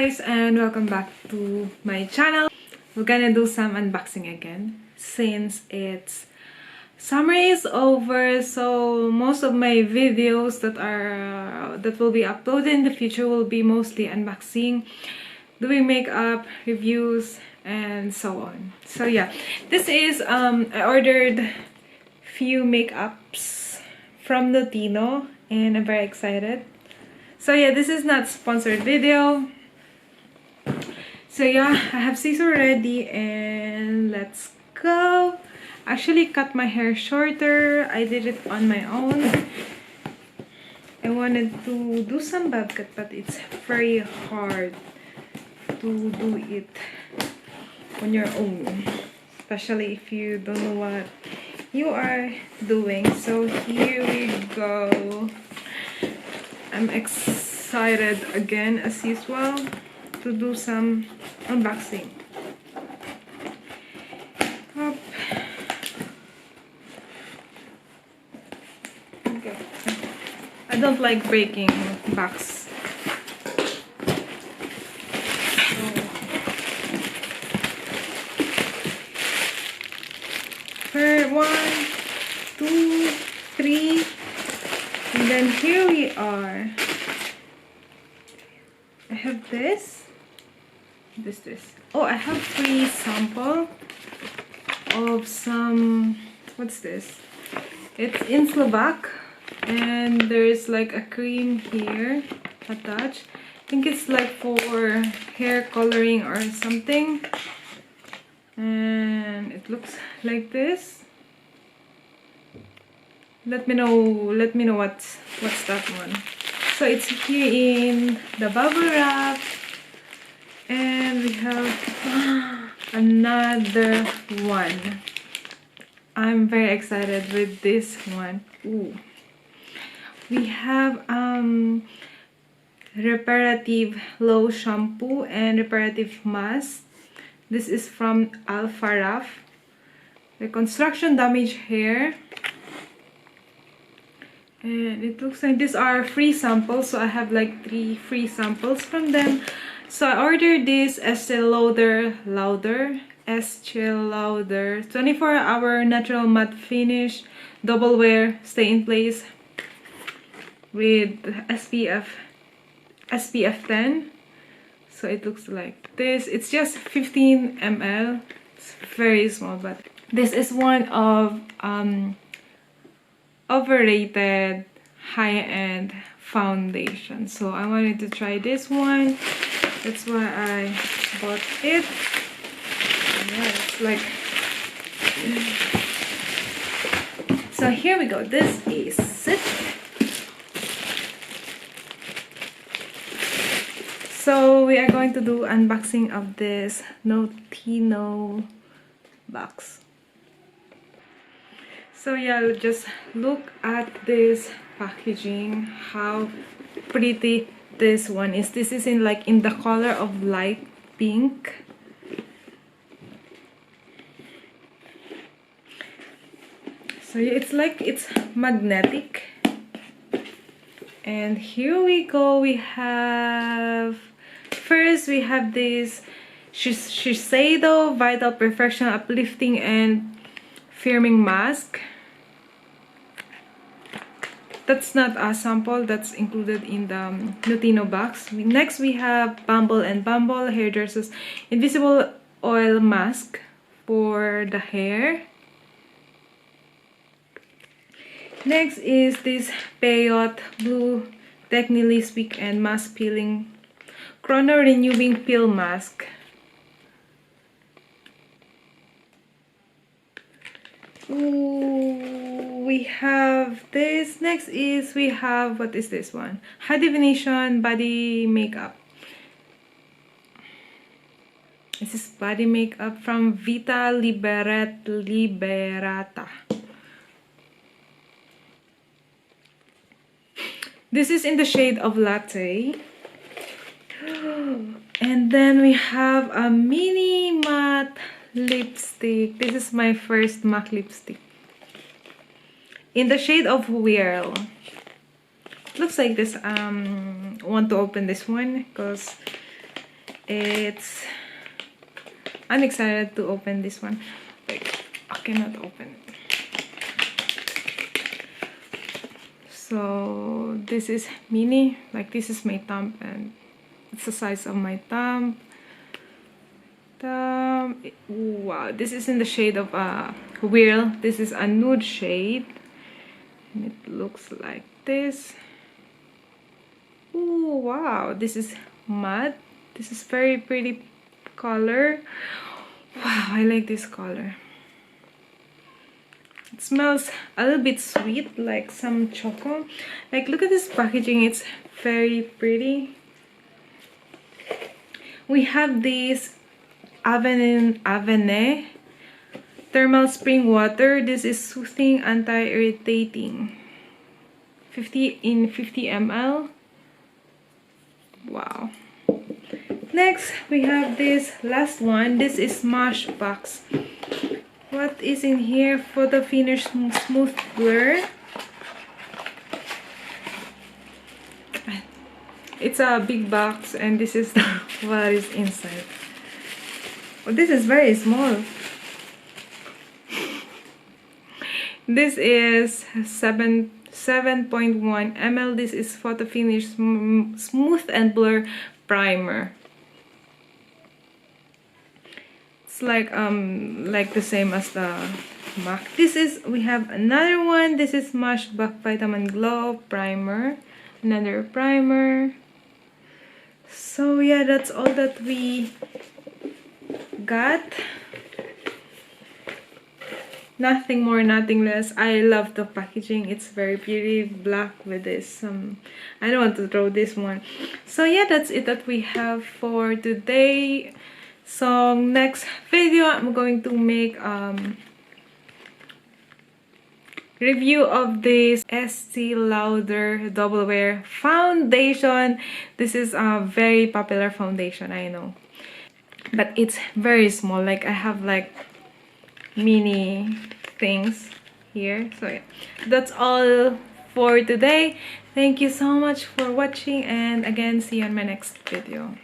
guys, and welcome back to my channel. We're gonna do some unboxing again since it's summer is over, so most of my videos that will be uploaded in the future will be mostly unboxing, doing makeup reviews and so on. So yeah, this is I ordered few makeups from Notino and I'm very excited. So yeah, this is not sponsored video. So yeah, I have scissors ready and let's go. Actually cut my hair shorter. I did it on my own. I wanted to do some bob cut, but it's very hard to do it on your own, especially if you don't know what you are doing. So here we go. I'm excited again as usual to do some unboxing. Up. Okay. I don't like breaking box. So, 1, 2, 3. And then here we are. I have this. Oh, I have free sample of some. What's this? It's in Slovak, and there's like a cream here attached. I think it's like for hair coloring or something. And it looks like this. Let me know what's that one. So it's here in the bubble wrap, and we have another one. I'm very excited with this one. Ooh. We have reparative low shampoo and reparative mask. This is from Alpha Raf. Reconstruction damaged hair. And it looks like these are free samples, so I have like 3 free samples from them. So I ordered this Estee Lauder 24-hour natural matte finish, double wear, stay in place with SPF 10. So it looks like this. It's just 15 ml. It's very small, but this is one of overrated high-end foundation, so I wanted to try this one. That's why I bought it. Yeah, it's like, so here we go. This is it. So we are going to do unboxing of this Notino box. So yeah, just look at this packaging, how pretty this one is. This is in the color of light pink. So yeah, it's magnetic. And here we go. We have this Shiseido Vital Perfection Uplifting and Firming Mask. That's not a sample, that's included in the Notino box. Next we have Bumble and Bumble Hairdressers Invisible Oil Mask for the hair. Next is this Peyote Blue Technically Speak and Mask Peeling Chrono Renewing Peel Mask. Ooh, we have this. Next is we have, what is this one? High Definition Body Makeup. This is body makeup from Vita Liberata. This is in the shade of Latte. And then we have a mini matte lipstick. This is my first MAC lipstick in the shade of Whirl. Looks like this. Want to open this one because I'm excited to open this one. Like, I cannot open it. So this is mini, like this is my thumb, and it's the size of my thumb. Wow, this is in the shade of wheel. This is a nude shade, and it looks like this. Ooh, wow, this is matte. This is very pretty color. Wow, I like this color. It smells a little bit sweet, like some choco. Like, look at this packaging, it's very pretty. We have this Avene thermal spring water. This is soothing, anti-irritating. 50 ml. Wow. Next, we have this last one. This is Smashbox. What is in here? Photo finish smooth blur. It's a big box, and this is what is inside. Oh, this is very small. This is 7.1 ml. This is photo finish smooth and blur primer. It's like the same as the MAC. We have another one. This is Smashbox Vitamin Glow primer. Another primer. So yeah, that's all that we got. Nothing more, nothing less. I love the packaging. It's very pretty, black with this. I don't want to throw this one. So yeah, that's it that we have for today. So next video, I'm going to make review of this Estee Lauder Double Wear foundation. This is a very popular foundation, I know, but it's very small. Like, I have like mini things here. So yeah, that's all for today. Thank you so much for watching, and again, see you on my next video.